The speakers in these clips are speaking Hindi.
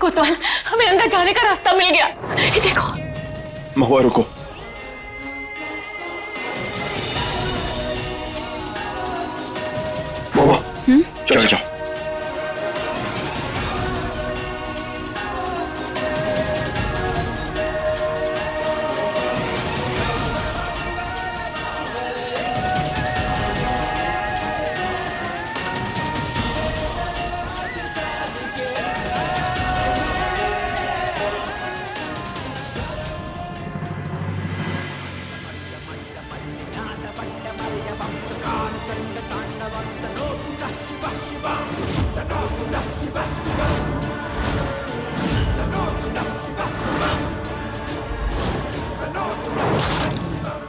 कोतवाल, हमें अंदर जाने का रास्ता मिल गया। ये देखो। महुआ रुको। महुआ, चल जाओ।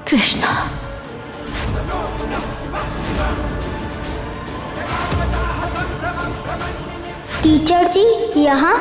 कृष्णा, टीचर जी यहाँ?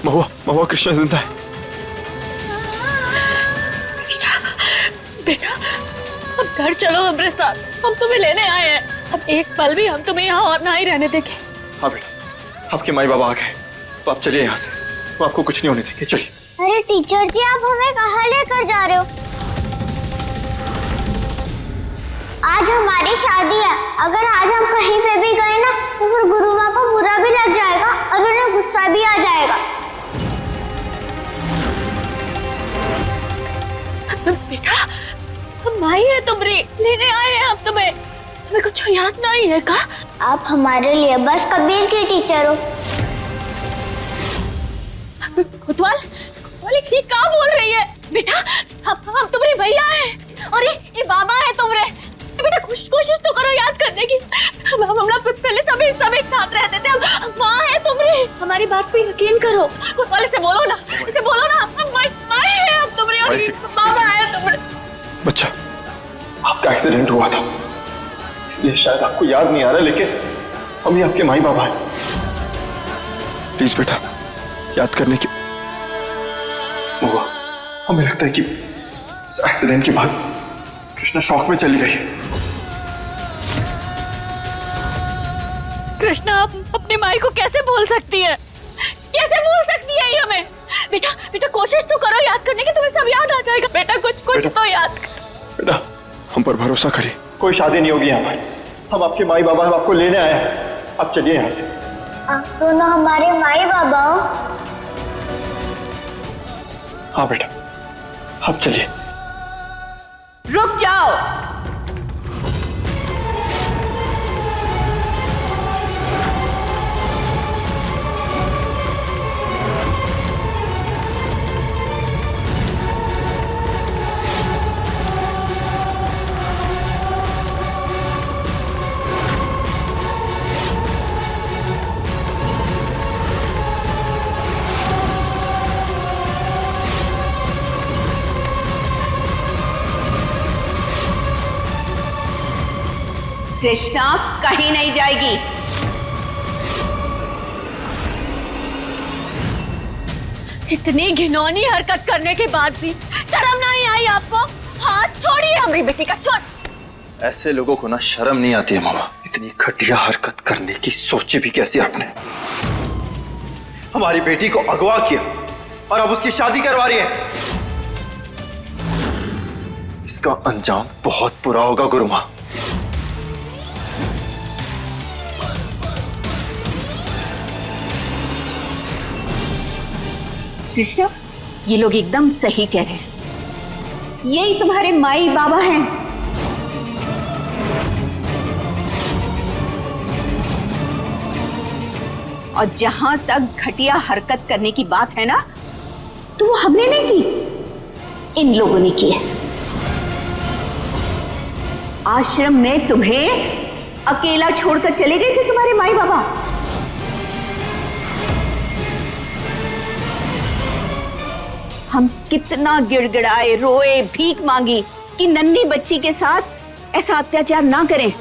महुआ, महुआ, कृष्णा जिंदा है। बेटा, अब घर चलो हमारे साथ, हम तुम्हें लेने आए हैं। अब एक पल भी हम तुम्हें यहाँ और ना ही रहने देंगे। हाँ बेटा, आपके माई बाबा आ गए, तो आप चलिए यहाँ से, तो आपको कुछ नहीं होने देंगे। चलिए। अरे टीचर जी, आप हमें कहाँ लेकर जा रहे हो? आज हमारी शादी है, अगर आज हम कहीं पे भी गए ना तो फिर गुरु माँ को बुरा भी लग जाएगा और उन्हें गुस्सा भी आ जाएगा। बेटा, हम माई है तुम्हारी, लेने आए हैं हम तुम्हें। तुम्हें कुछ याद नहीं है का? आप हमारे लिए बस कबीर की टीचर हो। कोतवाल, ये क्या बोल रही है? बेटा, हम तुम्हारे भैया हैं और ये बाबा है तुम्हारे। बेटा कोशिश तो करो याद करने की। हम लोग पहले सभी एक साथ रहते थे, हम माँ है तुम्हारी। हमारी बात पे यकीन करो। कोतवाल, इसे बोलो ना, हम माँ है अब तुम्हारी और बाबा है तुम्हारे। बच्चा, आपका एक्सीडेंट हुआ था, इसलिए शायद आपको याद नहीं आ रहा, लेकिन हम ही आपके माई बाबा हैं। प्लीज बेटा, याद करने की। महुआ, हमें लगता है कि उस एक्सीडेंट के बाद कृष्णा शॉक में चली गई। कृष्णा, आप अपनी माई को कैसे बोल सकती है? कैसे बोल सकती है ये हमें? बेटा कोशिश तो करो याद करने की, तुम्हें सब याद आ जाएगा। बेटा कुछ तो याद कर। बेटा, हम पर भरोसा करिए, कोई शादी नहीं होगी यहाँ पर। हम आपके माई बाबा, हम आपको लेने आए हैं। आप चलिए यहाँ से। आप दोनों हमारे माई बाबा हो। हाँ बेटा, आप चलिए। रुक जाओ। कृष्णा कहीं नहीं जाएगी। इतनी घिनौनी हरकत करने के बाद भी शर्म नहीं आई आपको? हाथ छोड़िए हमारी बेटी का, छोड़। ऐसे लोगों को ना शर्म नहीं आती है मामा। इतनी घटिया हरकत करने की सोची भी कैसे आपने? हमारी बेटी को अगवा किया और अब उसकी शादी करवा रही है। इसका अंजाम बहुत बुरा होगा गुरु मां। कृष्णा, ये लोग एकदम सही कह रहे हैं। यही तुम्हारे माई बाबा हैं। और जहां तक घटिया हरकत करने की बात है ना, तो वो हमने नहीं की, इन लोगों ने की है। आश्रम में तुम्हें अकेला छोड़कर चले गए थे तुम्हारे माई बाबा। हम कितना गिड़गिड़ाए, रोए, भीख मांगी कि नन्ही बच्ची के साथ ऐसा अत्याचार ना करें,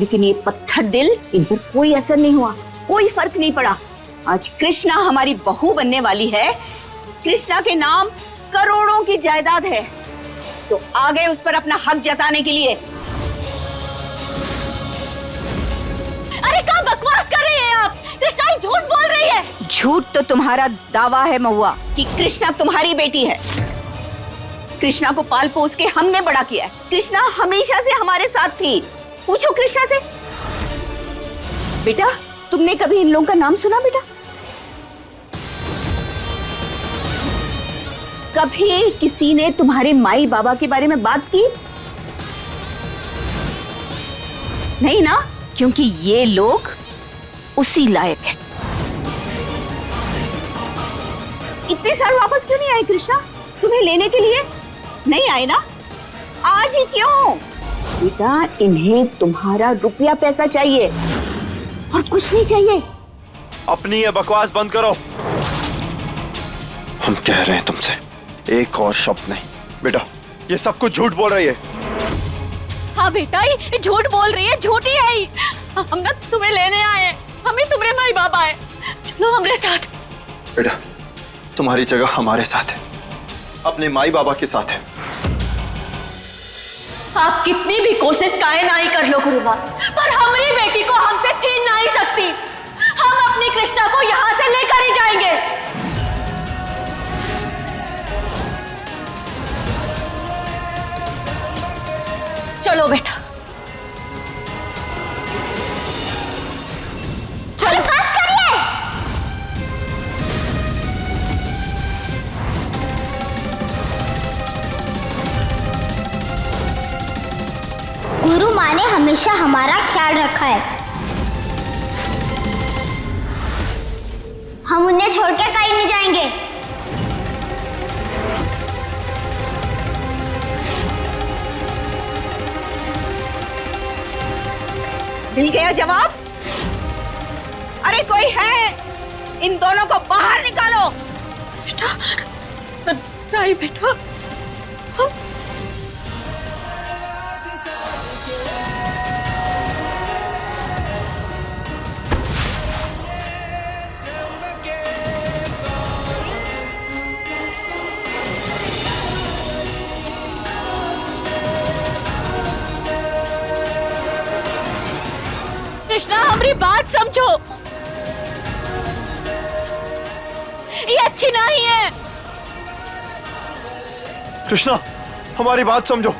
लेकिन ये पत्थर दिल, इन पर कोई असर नहीं हुआ, कोई फर्क नहीं पड़ा। आज कृष्णा हमारी बहू बनने वाली है। कृष्णा के नाम करोड़ों की जायदाद है, तो आ गए उस पर अपना हक जताने के लिए। अरे क्या बकवास कर रही है आप? कृष्णा झूठ बोल रही है। झूठ तो तुम्हारा दावा है महुआ कि कृष्णा तुम्हारी बेटी है। कृष्णा को पाल पोस के हमने बड़ा किया है। कृष्णा हमेशा से हमारे साथ थी। पूछो कृष्णा से। बेटा, तुमने कभी इन लोगों का नाम सुना बेटा? कभी किसी ने तुम्हारे माई बाबा के बारे में बात की? नहीं ना, क्योंकि ये लोग उसी लायक हैं। इतने साल वापस क्यों नहीं आए कृष्णा? तुम्हें लेने के लिए नहीं आए ना? आज ही क्यों? बेटा, इन्हें तुम्हारा रुपया पैसा चाहिए और कुछ नहीं चाहिए। अपनी ये बकवास बंद करो। हम कह रहे हैं तुमसे, एक और शब्द नहीं। बेटा, ये सब कुछ झूठ बोल रही है। हाँ बेटा, ये झूठ बोल रही है, झूठी है ही। हम ना तुम्हें लेने आए हैं, हम ही तुम्हारे माई बाबा है। चलो हमारे साथ। बेटा, तुम्हारी जगह हमारे साथ है, अपने माई बाबा के साथ है। आप कितनी भी कोशिश काहे नहीं कर लो गुरुमा, पर हमारी बेटी को हमसे छीन नहीं सकती। हम अपनी कृष्णा को यहाँ से लेकर ही जाएंगे। चलो बेटा, चलो बस करिए। गुरु माँ ने हमेशा हमारा ख्याल रखा है। हम उन्हें छोड़ के कहीं नहीं जाएंगे। मिल गया जवाब? अरे कोई है? इन दोनों को बाहर निकालो। नहीं बेटा, कृष्णा हमारी बात समझो, ये अच्छी नहीं है। कृष्णा, हमारी बात समझो।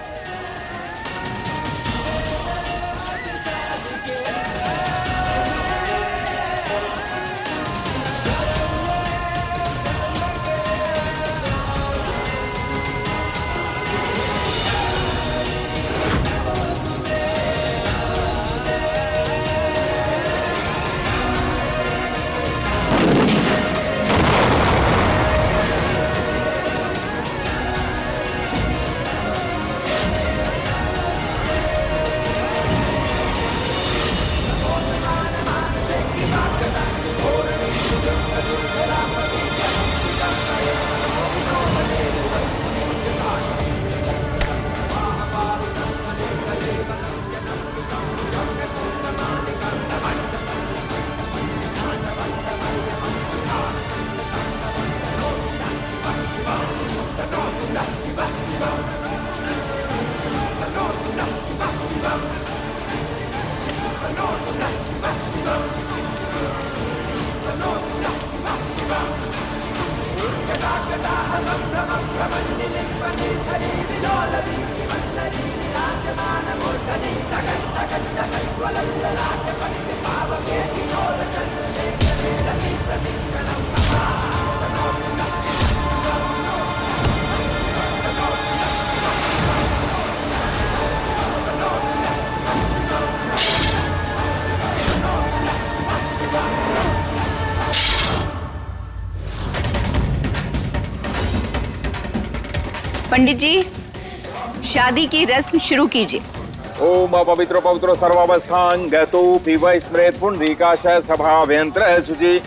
पंडित जी, शादी की रस्म शुरू कीजिए। ओम पवित्रो पवित्रो सर्वावस्थान गतो पीव स्मृत पुंडरीकाशय सभाभ्यंतर शुचि।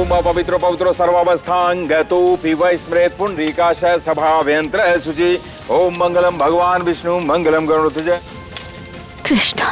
ओम पवित्रो पवित्रो सर्वावस्थान गतो पीव स्मृत पुंडरीकाशय सभाभ्यंतर शुचि। ओम मंगलम भगवान विष्णु मंगलम गरुड़ध्वज। कृष्णा,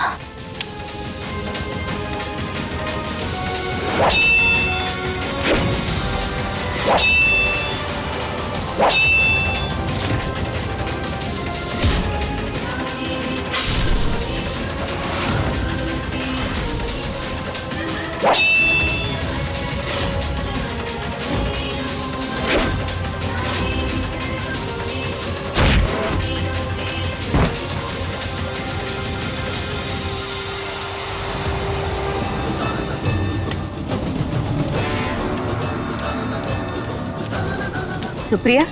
सुप्रिया,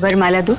वरमाला दो।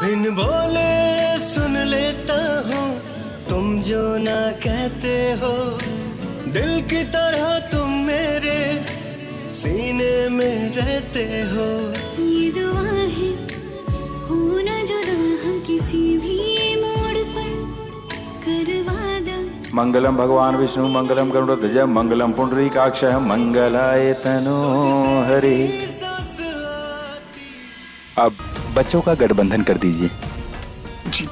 बिन बोले सुन लेता हूँ तुम जो ना कहते हो, दिल की तरह तुम मेरे सीने में रहते हो। ये दुआ है होना जुदा हम किसी भी मोड़ पर करवा दो। मंगलम भगवान विष्णु मंगलम गरुड़ध्वज मंगलम पुंडरीकाक्ष मंगलाय तनो हरि। अब बच्चों का गठबंधन कर दीजिए। जी।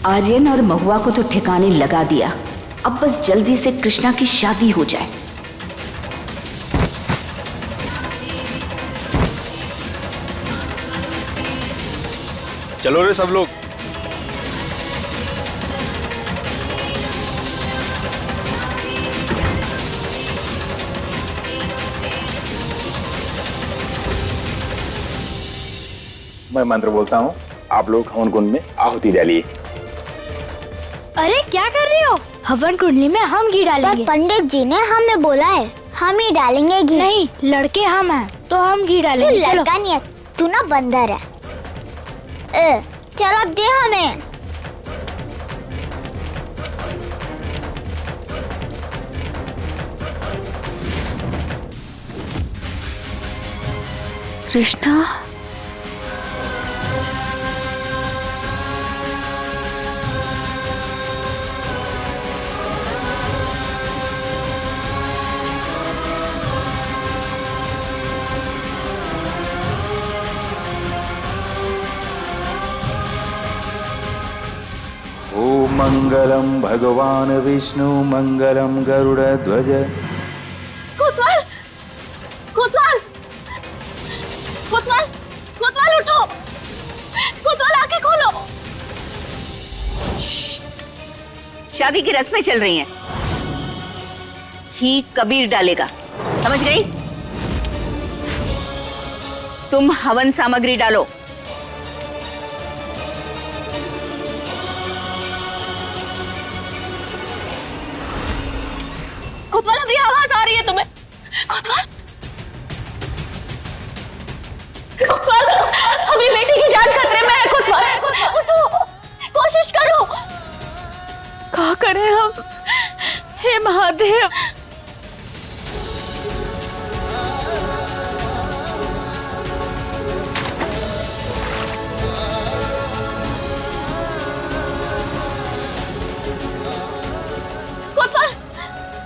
आर्यन और महुआ को तो ठिकाने लगा दिया, अब बस जल्दी से कृष्णा की शादी हो जाए। चलो रे सब लोग। मैं मंत्र बोलता हूँ, आप लोग हवन कुंड में आहुति डालिए। अरे क्या कर रहे हो? हवन कुंडली में हम घी डालेंगे। पंडित जी ने हमें बोला है हम ही डालेंगे घी। नहीं, लड़के हम हैं तो हम घी डालेंगे। तू लड़का नहीं है, तू ना बंदर है। चल अब दे हमें। कृष्णा, मंगलम भगवान विष्णु मंगलम गरुड़ध्वज। कोतवाल, कोतवाल, कोतवाल, कोतवाल उठो, कोतवाल आंखें खोलो। शादी की रस्में चल रही हैं, घी कबीर डालेगा, समझ गई? तुम हवन सामग्री डालो। कोतवाल, हमारी आवाज आ रही है तुम्हें? कोतवाल, कोतवाल, हमारी बेटी की जान खतरे में है। कोतवाल, उठो, कोशिश करो। क्या करें हम? हे महादेव।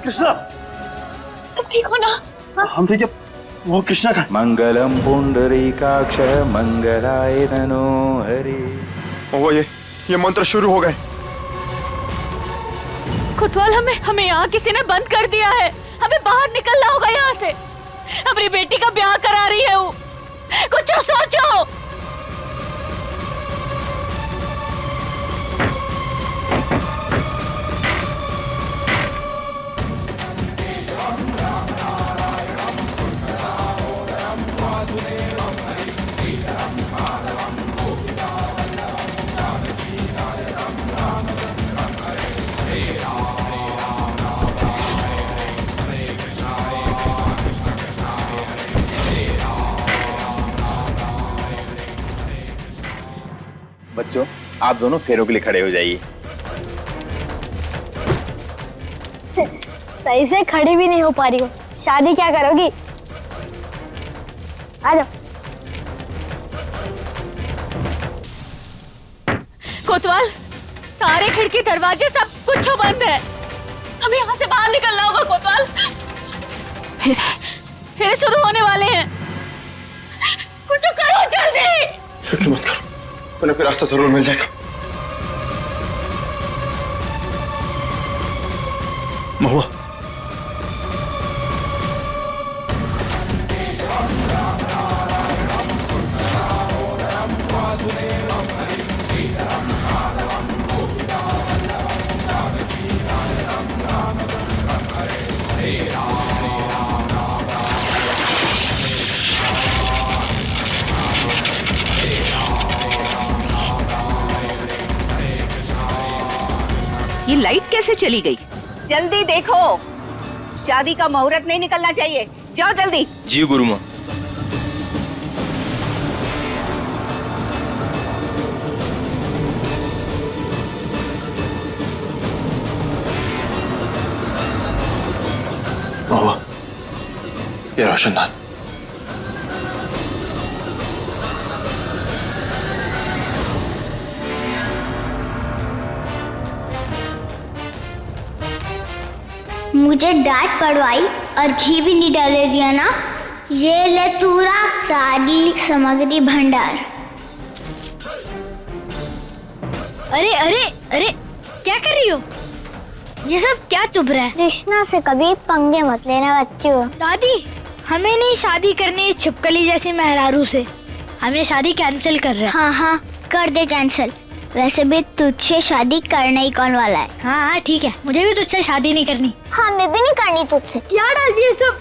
कृष्णा, तुम ठीक हो ना? हम ठीक है। वो कृष्णा का मंगलम पुंडरीकाक्ष मंगलाय तनो हरि। वो ये मंत्र शुरू हो गए। कोतवाल, हमें यहाँ किसी ने बंद कर दिया है। हमें बाहर निकलना होगा यहाँ से। अपनी बेटी का ब्याह करा रही है वो। कुछ तो सोचो। बच्चों, आप दोनों फेरों के लिए खड़े हो जाइए। सही से खड़ी भी नहीं हो पा रही हो, शादी क्या करोगी? आ जाओ। कोतवाल, सारे खिड़की दरवाजे सब कुछ बंद है। हमें यहाँ से बाहर निकलना होगा कोतवाल। फिर शुरू होने वाले हैं। कुछ करो जल्दी। फिक्र मत करो, उन्हें कोई रास्ता जरूर मिल जाएगा। महुआ, ये लाइट कैसे चली गई? जल्दी देखो, शादी का मुहूर्त नहीं निकलना चाहिए। जाओ जल्दी। जी गुरु माँ। महुआ, ये रोशनदान। मुझे डांट पड़वाई और घी भी नहीं डाले दिया ना। ये ले पूरा सारी सामग्री भंडार। अरे अरे अरे, क्या कर रही हो? ये सब क्या चुभ रहा है? कृष्णा से कभी पंगे मत लेना बच्चों। दादी, हमें नहीं शादी करनी छिपकली जैसी मेहरारू से। हमें शादी कैंसिल कर रहे हैं। हाँ हाँ, कर दे कैंसिल। वैसे भी तुझसे शादी करना ही कौन वाला है? हाँ हाँ ठीक है, मुझे भी तुझसे शादी नहीं करनी। हाँ, मैं भी नहीं करनी तुझसे। क्या डाल दिए सब?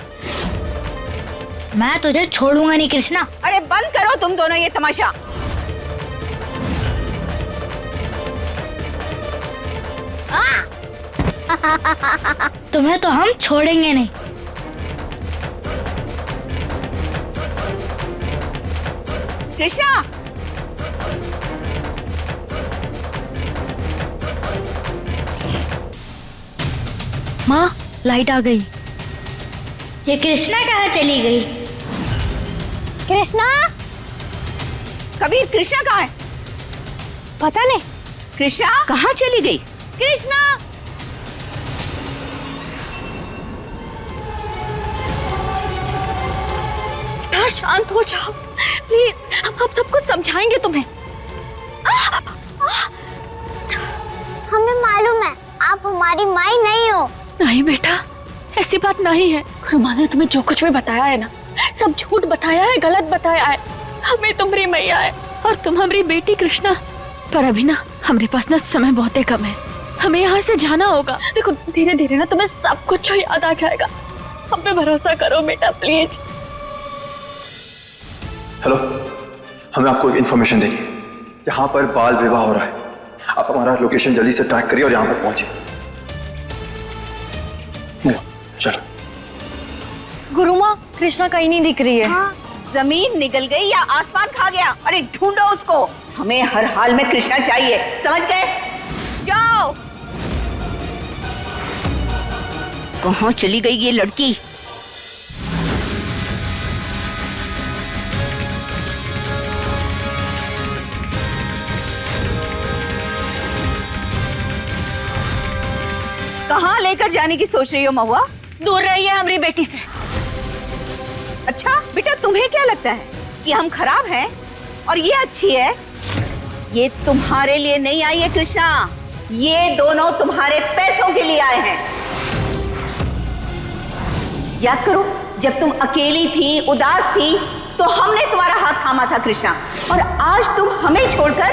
मैं तुझे छोड़ूंगा नहीं कृष्णा। अरे बंद करो तुम दोनों ये तमाशा। तुम्हें तो हम छोड़ेंगे नहीं। कृष्णा, माँ, लाइट आ गई। ये कृष्णा कहाँ चली गई? कृष्णा, कबीर, कृष्णा कहाँ है? पता नहीं। कृष्णा कहाँ चली गई? कृष्णा, बेटा शांत हो जाओ प्लीज। हम सब कुछ समझाएंगे तुम्हें। हमें मालूम है आप हमारी माई नहीं हो। नहीं बेटा, ऐसी बात नहीं है। गुरु माँ ने तुम्हें जो कुछ भी बताया है ना, सब झूठ बताया है, गलत बताया है। हमें तुम्हारी मैया है और तुम हमारी बेटी कृष्णा। पर अभी ना हमारे पास ना समय बहुत ही कम है। हमें यहाँ से जाना होगा। देखो धीरे धीरे ना तुम्हें सब कुछ याद आ जाएगा। हम पे भरोसा करो बेटा प्लीज। हेलो, हमें आपको एक इन्फॉर्मेशन देनी है। यहाँ पर बाल विवाह हो रहा है। आप हमारा लोकेशन जल्दी से ट्रैक करिए और यहाँ पर पहुंचिए। चलो। गुरु माँ, कृष्णा कहीं नहीं दिख रही है। हाँ। जमीन निगल गई या आसमान खा गया? अरे ढूंढो उसको। हमें हर हाल में कृष्णा चाहिए, समझ गए? जाओ। कहाँ चली गई ये लड़की? कहाँ लेकर जाने की सोच रही हो महुआ? दूर रहिए हमारी बेटी से। अच्छा बेटा, तुम्हें क्या लगता है कि हम खराब हैं और ये अच्छी है? ये तुम्हारे लिए नहीं आई है कृष्णा, ये दोनों तुम्हारे पैसों के लिए आए हैं। याद करो, जब तुम अकेली थी, उदास थी, तो हमने तुम्हारा हाथ थामा था कृष्णा, और आज तुम हमें छोड़कर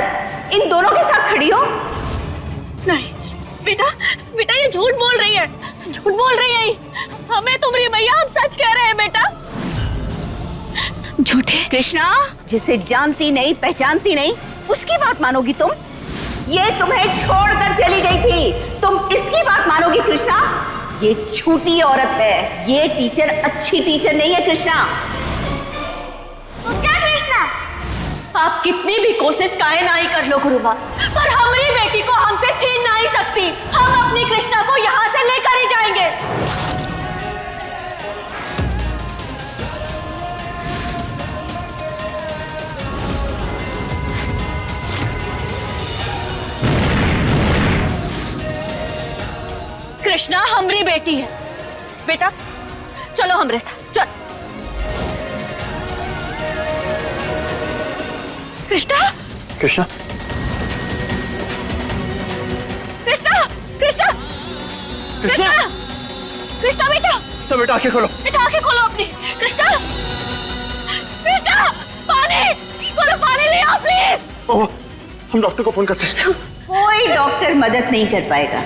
इन दोनों के साथ खड़ी हो। नहीं बेटा, बेटा ये झूठ बोल रही है, झूठ बोल रही है। हमें तुम्हारी भैया, हम सच कह रहे हैं बेटा। झूठे? कृष्णा, जिसे जानती नहीं पहचानती नहीं उसकी बात मानोगी तुम? ये तुम्हें छोड़कर चली गई थी, तुम इसकी बात मानोगी कृष्णा? ये झूठी औरत है, ये टीचर अच्छी टीचर नहीं है कृष्णा। क्या कृष्णा? आप कितनी भी कोशिश काहे ना ही कर लो गुरुमा, पर हमारी बेटी को हमसे छीन नहीं सकती। हम अपनी कृष्णा को यहाँ से लेकर ही जाएंगे। कृष्णा हमारी बेटी है। बेटा चलो हमरे साथ, चल। कृष्णा, कृष्णा, कृष्णा, कृष्णा, कृष्णा, कृष्णा बेटा, सब बेटा आंखें खोलो। बेटा आंखें खोलो अपनी। कृष्णा, कृष्णा, पानी खोलो, पानी ले आओ प्लीज। हम डॉक्टर को फोन करते हैं। कोई डॉक्टर मदद नहीं कर पाएगा,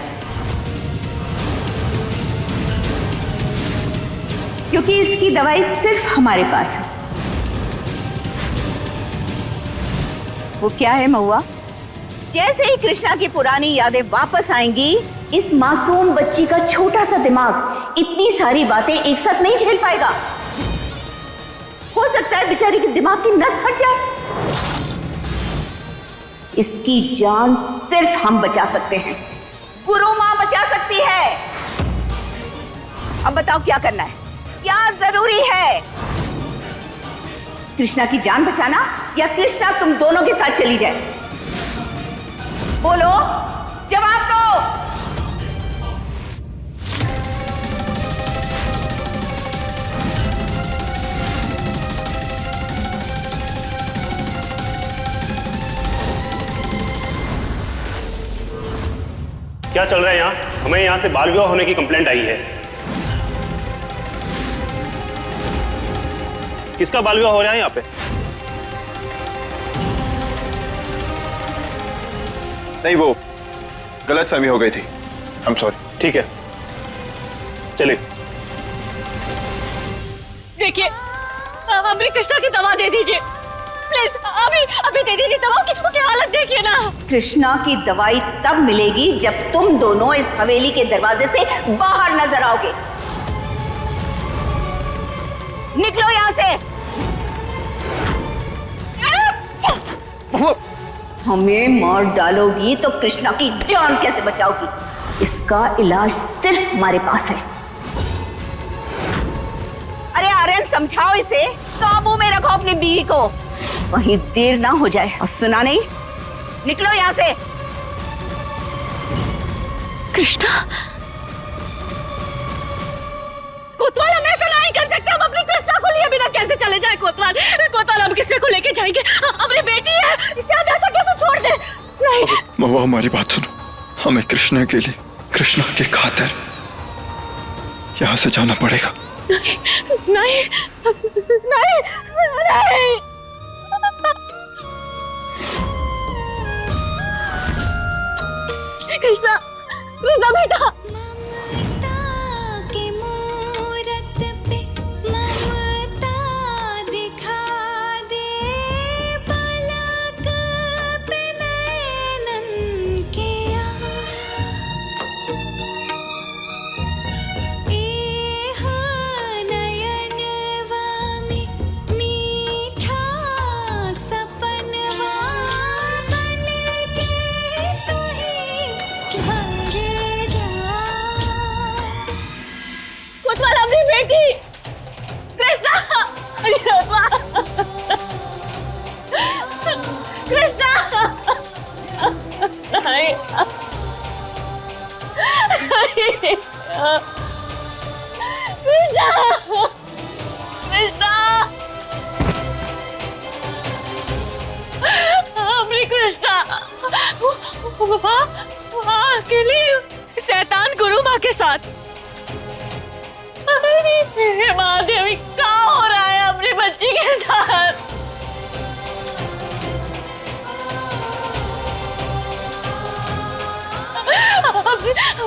क्योंकि इसकी दवाई सिर्फ हमारे पास है। वो क्या है महुआ? जैसे ही कृष्णा की पुरानी यादें वापस आएंगी, इस मासूम बच्ची का छोटा सा दिमाग इतनी सारी बातें एक साथ नहीं झेल पाएगा। हो सकता है बेचारी के दिमाग की नस फट जाए। इसकी जान सिर्फ हम बचा सकते हैं, गुरु मां बचा सकती है। अब बताओ क्या करना है, क्या जरूरी है? कृष्णा की जान बचाना या कृष्णा तुम दोनों के साथ चली जाए? बोलो, जवाब दो। क्या चल रहा है यहाँ? हमें यहाँ से बाल विवाह होने की कंप्लेंट आई है। किसका बाल विवाह हो रहा है यहाँ पे? नहीं, वो गलतफहमी हो गई थी। I am sorry. ठीक है, चलिए। देखिए, हमारी कृष्णा की दवा दे दीजिए प्लीज, अभी अभी दे दीजिए दवा की हालत देखिए ना। कृष्णा की दवाई तब मिलेगी जब तुम दोनों इस हवेली के दरवाजे से बाहर नजर आओगे। निकलो यहाँ से। हमें मार डालोगी तो कृष्णा की जान कैसे बचाओगी? इसका इलाज सिर्फ हमारे पास है। अरे आर्यन, समझाओ इसे, काबू में रखो अपनी बीवी को, वहीं देर ना हो जाए। और सुना नहीं, निकलो यहां से। कृष्णा, कोतवाल, हम ऐसा नहीं कर सकते। हम अपनी कृष्णा को लिए बिना कैसे चले जाए? कोतवाल, कोतवाल, हम कृष्णा को लेके जाएंगे। हमारी बेटी है, इसे हम ऐसा कैसे छोड़ दे? नहीं महुआ, हमारी बात सुनो। हमें कृष्णा के लिए, कृष्णा की खातिर यहाँ से जाना पड़ेगा। नहीं नहीं नहीं, नहीं। कृष्णा, कृष्णा बेटा, के मूरत पे ममता दिखा दे, पलक पे नैनन के नयनवा में मीठा सपनवा बन के तू ही भर जा। हे महादेवी, क्या हो रहा है अपनी बच्ची के साथ?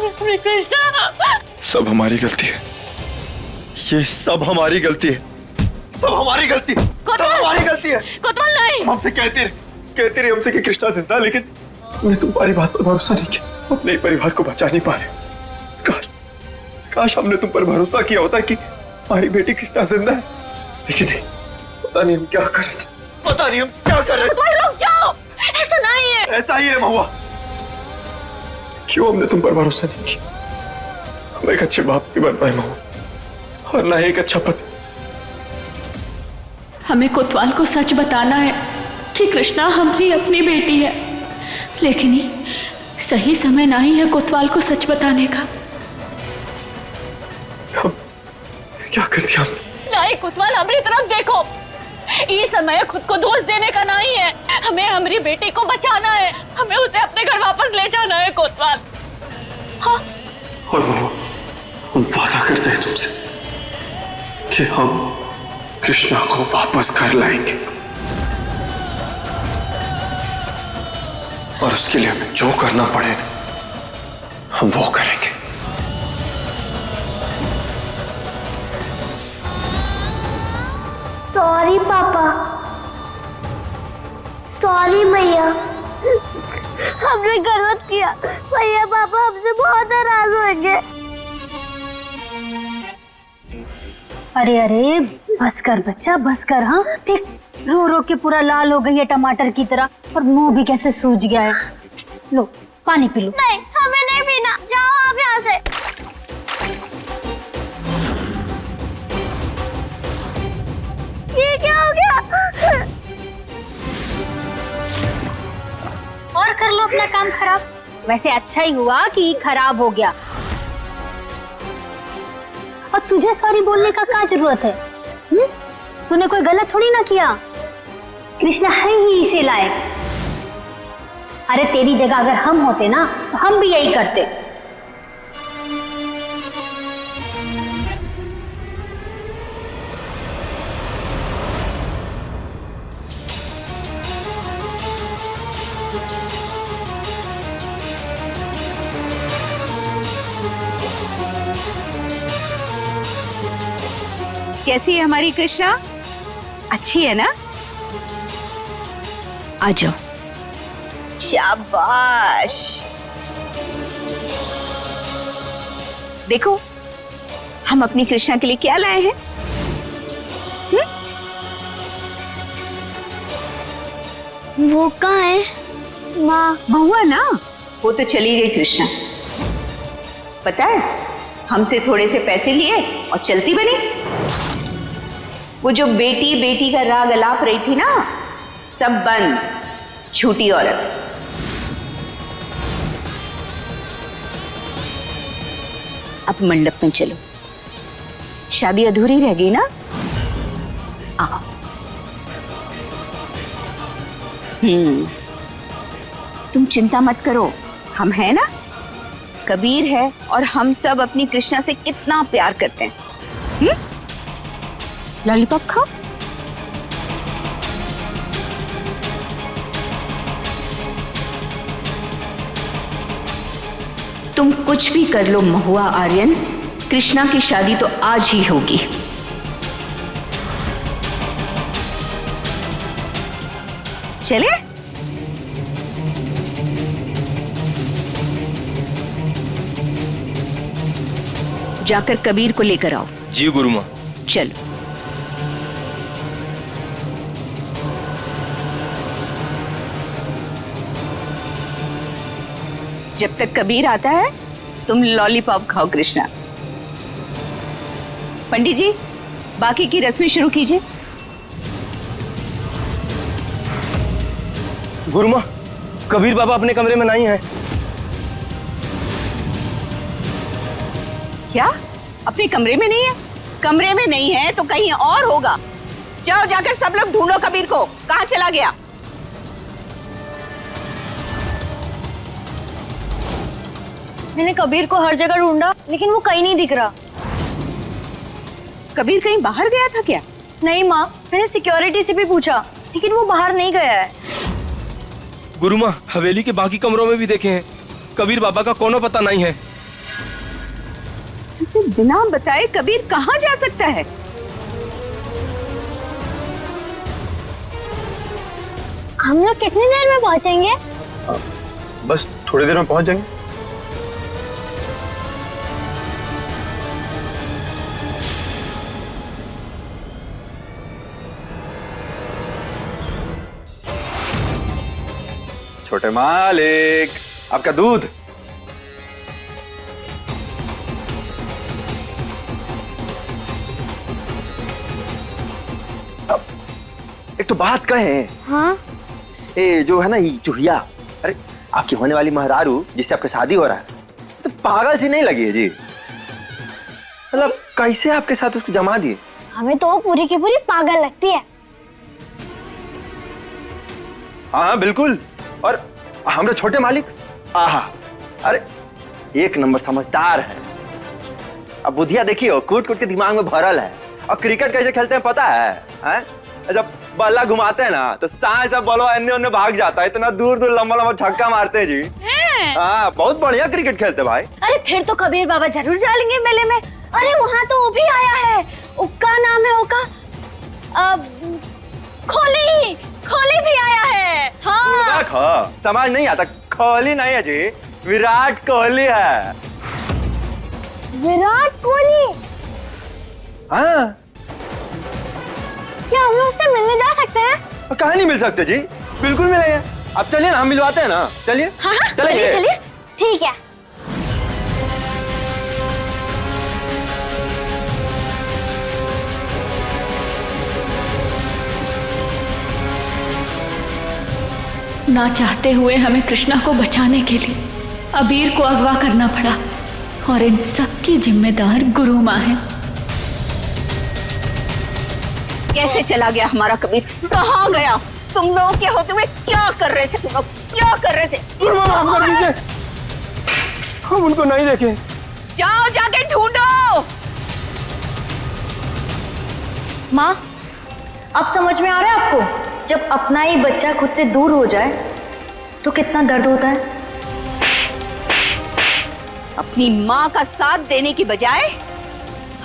अपनी कृष्णा, सब हमारी गलती है, ये सब हमारी गलती है, सब हमारी गलती है, सब हमारी गलती है। कोतवाल नहीं। हम हमसे कहती रही हमसे कि कृष्णा जिंदा, लेकिन हमने तुम्हारी बात पर भरोसा नहीं किया, अपने परिवार को बचा नहीं पा रहे। काश हमने तुम पर भरोसा किया होता कि हमारी बेटी कृष्णा जिंदा है, लेकिन नहीं, पता नहीं हम क्या कर रहे थे, पता नहीं हम क्या कर रहे थे। रुक जाओ, ऐसा नहीं है। ऐसा ही है महुआ, क्यों हमने तुम पर भरोसा नहीं किया? हम एक अच्छे बाप भी बन पाए महुआ, और ना एक अच्छा पति। हमें कोतवाल को सच बताना है कि कृष्णा हमारी अपनी बेटी है, लेकिन ये सही समय नहीं है कोतवाल को सच बताने का। हम क्या कर दिया? नहीं कोतवाल, हमारी तरफ देखो, ये समय खुद को दोष देने का नहीं है, हमें हमारी बेटी को बचाना है, हमें उसे अपने घर वापस ले जाना है कोतवाल। हाँ। और महुआ, हम वादा करते हैं तुमसे कि हम कृष्णा को वापस घर लाएंगे, और उसके लिए हमें जो करना पड़े ना, हम वो करेंगे। सॉरी पापा, सॉरी भैया, हमने गलत किया। भैया पापा हमसे बहुत नाराज होंगे। अरे अरे बस कर बच्चा, बस कर। हाँ देख, रो रो के पूरा लाल हो गई है टमाटर की तरह, और मुंह भी कैसे सूज गया है। लो पानी पी लो। नहीं, हमें नहीं पीना, जाओ आप यहाँ से। ये क्या हो गया? और कर लो अपना काम खराब। वैसे अच्छा ही हुआ कि खराब हो गया, और तुझे सॉरी बोलने का क्या जरूरत है? तूने कोई गलत थोड़ी ना किया, कृष्णा है ही इसे लायक। अरे तेरी जगह अगर हम होते ना, तो हम भी यही करते। कैसी है हमारी कृष्णा? अच्छी है ना? आ जाओ। शाबाश। देखो हम अपनी कृष्णा के लिए क्या लाए हैं। वो कहाँ है? माँ। बहुआ ना, वो तो चली गई कृष्णा। पता है, हमसे थोड़े से पैसे लिए और चलती बनी। वो जो बेटी बेटी का राग अलाप रही थी ना, सब बंद। झूठी औरत। अब मंडप में चलो, शादी अधूरी रह गई ना। आओ। तुम चिंता मत करो, हम हैं ना। कबीर है और हम सब अपनी कृष्णा से कितना प्यार करते हैं। लॉलीपॉप खाओ। तुम कुछ भी कर लो महुआ आर्यन, कृष्णा की शादी तो आज ही होगी। चले? जाकर कबीर को लेकर आओ। जी गुरुमाँ। चलो। जब तक कबीर आता है तुम लॉलीपॉप खाओ कृष्णा। पंडित जी, बाकी की रस्में शुरू कीजिए। गुरुमाँ, कबीर बाबा अपने कमरे में नहीं है। क्या? अपने कमरे में नहीं है? कमरे में नहीं है तो कहीं और होगा। जाओ, जाकर सब लोग ढूंढो कबीर को, कहाँ चला गया। मैंने कबीर को हर जगह ढूंढा, लेकिन वो कहीं नहीं दिख रहा। कबीर कहीं बाहर गया था क्या? नहीं माँ, मैंने सिक्योरिटी से भी पूछा लेकिन वो बाहर नहीं गया है। गुरु माँ, हवेली के बाकी कमरों में भी देखे हैं, कबीर बाबा का कोनो पता नहीं है। इसे बिना बताए कबीर कहाँ जा सकता है? हम लोग कितनी देर में पहुंचेंगे? बस थोड़ी देर में पहुंच जाएंगे। छोटे मालिक, आपका दूध। एक तो बात कहे। हाँ? ए जो है ना ये चूहिया, अरे आपकी होने वाली महरारू जिससे आपका शादी हो रहा है, तो पागल सी नहीं लगी है जी? मतलब कैसे आपके साथ उसको जमा दिए? हमें तो पूरी की पूरी पागल लगती है। हाँ बिल्कुल। और हमारे छोटे मालिक, आहा, अरे एक नंबर समझदार है। अब बुद्धिया देखियो, कूट कूट के दिमाग में भरल है। और क्रिकेट कैसे खेलते हैं पता है? हैं? जब बल्ला घुमाते हैं ना तो साए सब बॉलो अन्य अन्य भाग जाता है, इतना दूर दूर लंबा लंबा छक्का मारते हैं जी। हाँ, बहुत बढ़िया क्रिकेट खेलते भाई। अरे फिर तो कबीर बाबा जरूर जाएंगे मेले में। अरे वहाँ तो वो भी आया है, उक्का नाम है उक्का, खोली, खोली भी आया है। हाँ। समझ नहीं आता, कोहली नहीं है जी, विराट कोहली है। विराट कोहली? हाँ। क्या हम लोग उससे मिलने जा सकते हैं? कहाँ नहीं मिल सकते जी, बिल्कुल मिलेंगे। अब चलिए ना, हम मिलवाते हैं ना, चलिए। हाँ, चलिए चलिए। ठीक है। ना चाहते हुए हमें कृष्णा को बचाने के लिए अबीर को अगवा करना पड़ा और इन सब की जिम्मेदार गुरु माँ है। कैसे चला गया हमारा कबीर? कहाँ गया? तुम लोग के होते हुए क्या कर रहे थे? तुम लोग क्या कर रहे थे? हम उनको नहीं देखे। जाओ जाके ढूंढो। माँ, अब समझ में आ रहा है आपको, जब अपना ही बच्चा खुद से दूर हो जाए तो कितना दर्द होता है। अपनी माँ का साथ देने की बजाय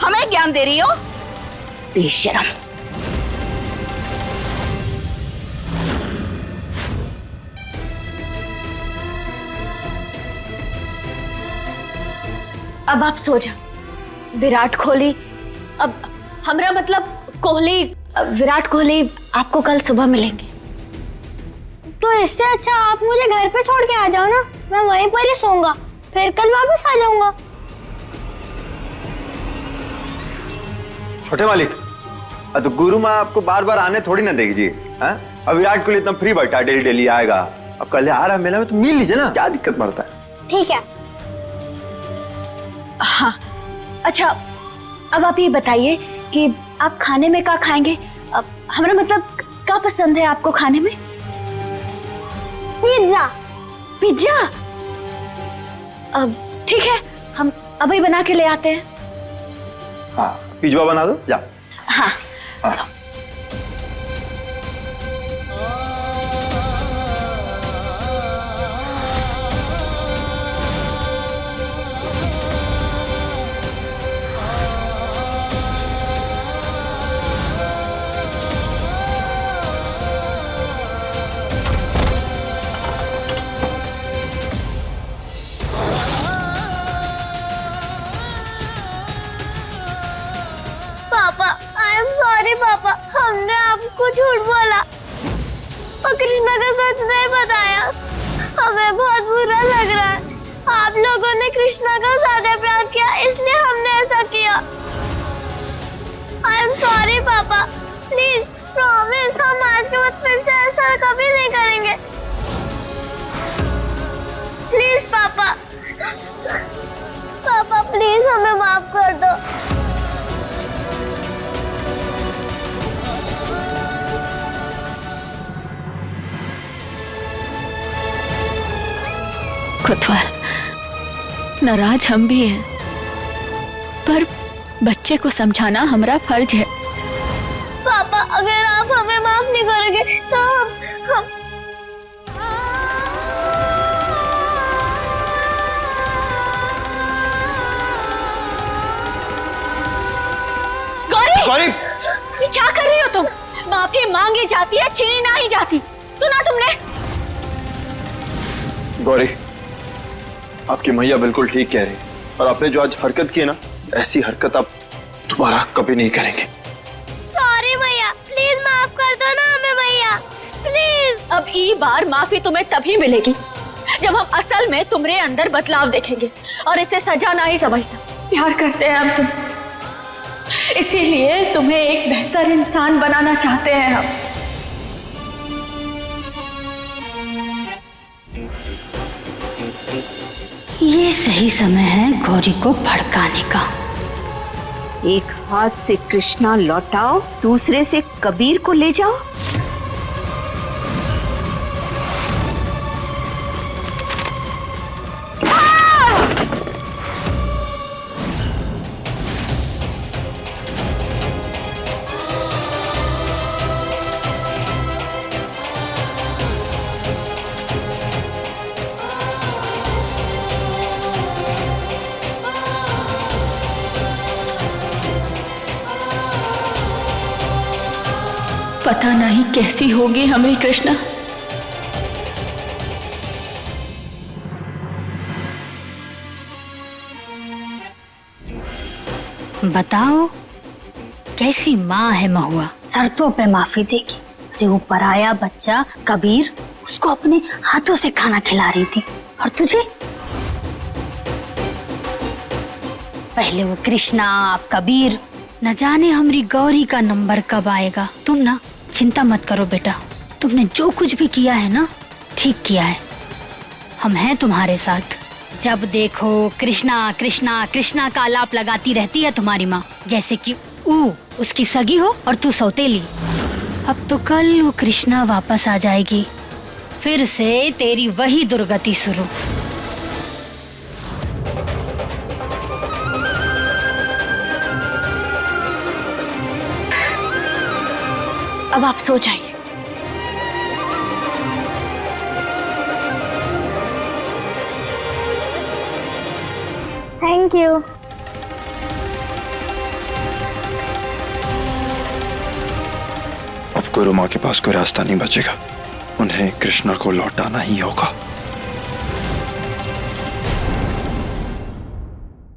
हमें ज्ञान दे रही हो, बेशरम। अब आप सो जा। विराट कोहली, अब हमरा मतलब कोहली, विराट कोहली आपको कल सुबह मिलेंगे। तो इससे अच्छा आप मुझे घर पे छोड़ के आ जाओ ना, मैं वहीं पर ही सोऊंगा, फिर कल वापस आ जाऊंगा। छोटे मालिक, तो गुरु माँ आपको बार बार आने थोड़ी ना देगी जी। हाँ? अब विराट कोहली इतना फ्री बैठा, डेली डेली आएगा। अब कल आ रहा है मेला में तो मिल लीजिए ना, क्या दिक्कत पड़ता है? ठीक है। हाँ, अच्छा अब आप ये बताइए कि आप खाने में क्या खाएंगे? हमारा मतलब क्या पसंद है आपको खाने में? पिज्जा। पिज्जा? अब ठीक है, हम अभी बना के ले आते हैं। हाँ, पिज्जा बना दो, जा। हाँ, हाँ। पापा, हमने आपको झूठ बोला और कृष्णा का सच नहीं बताया। हमें बहुत बुरा लग रहा है। आप लोगों ने कृष्णा का ज्यादा प्यार किया, इसलिए हमने ऐसा किया। आई एम सॉरी पापा, प्लीज प्रॉमिस, हम आज के बाद फिर से ऐसा कभी नहीं करेंगे। प्लीज पापा, पापा प्लीज हमें माफ कर दो। कोतवाल, नाराज हम भी हैं, पर बच्चे को समझाना हमारा फर्ज है। पापा अगर आप हमें माफ नहीं करोगे तो हम गौरी, गौरी, ये क्या कर रही हो तुम? माफी मांगी जाती है, छीनी नहीं जाती। सुना तुमने? गौरी, आपकी मैया बिल्कुल ठीक कह रही है और आपने जो आज हरकत की है ना, ऐसी हरकत आप दोबारा कभी नहीं करेंगे। सॉरी भैया, प्लीज माफ कर दो ना हमें भैया, प्लीज। अब ई बार माफी तुम्हें तभी मिलेगी जब हम असल में तुम्हारे अंदर बदलाव देखेंगे और इसे सजा नहीं समझना। प्यार करते हैं हम तुमसे, इसीलिए तुम्हें एक बेहतर इंसान बनाना चाहते हैं हम। ये सही समय है गौरी को भड़काने का। एक हाथ से कृष्णा लौटाओ, दूसरे से कबीर को ले जाओ। पता नहीं कैसी होगी हमें कृष्णा। बताओ कैसी माँ है महुआ, शर्तों पे माफी देगी। अरे वो पराया बच्चा कबीर उसको अपने हाथों से खाना खिला रही थी, और तुझे पहले वो कृष्णा, आप कबीर। न जाने हमारी गौरी का नंबर कब आएगा। तुम ना चिंता मत करो बेटा, तुमने जो कुछ भी किया है ना ठीक किया है। हम हैं तुम्हारे साथ। जब देखो कृष्णा कृष्णा कृष्णा का आलाप लगाती रहती है तुम्हारी माँ, जैसे कि उसकी सगी हो और तू सौतेली। अब तो कल वो कृष्णा वापस आ जाएगी, फिर से तेरी वही दुर्गति शुरू। अब आप सो जाइए। Thank you. अब गुरु माँ के पास कोई रास्ता नहीं बचेगा, उन्हें कृष्णा को लौटाना ही होगा।